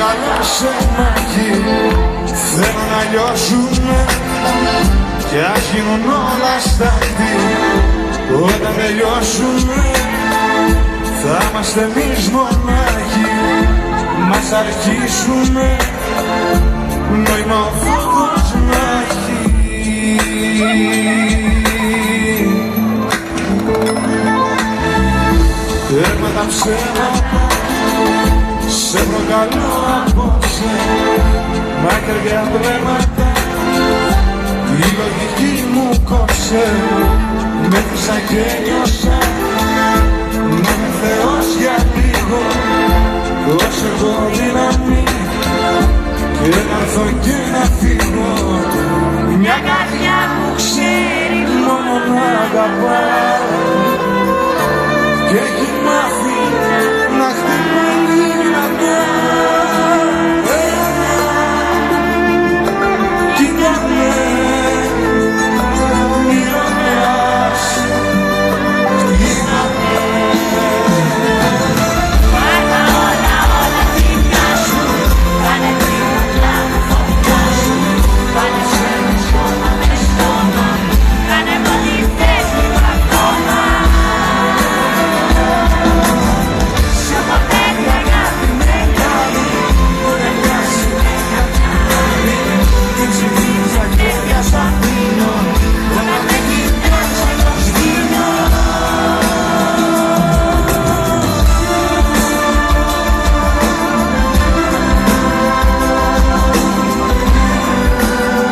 παρακαλώ σε μάχη, θέλω να λιώσουμε κι ας γίνουν όλα σταθή. Όταν τελειώσουμε θα είμαστε εμείς μονάχοι, μας αρχίσουμε νόημα ο φόβος να έχει. Τέρμα τα ψέματα, σε προκαλώ απόψε, μακριά βλέμματα, η λογική μου κόψε. Μέθησα και νιώσα να είμαι Θεός για λίγο, δώσε εγώ δύναμη και να έρθω και να φύγω. Μια καρδιά που ξέρει μόνο να αγαπάει.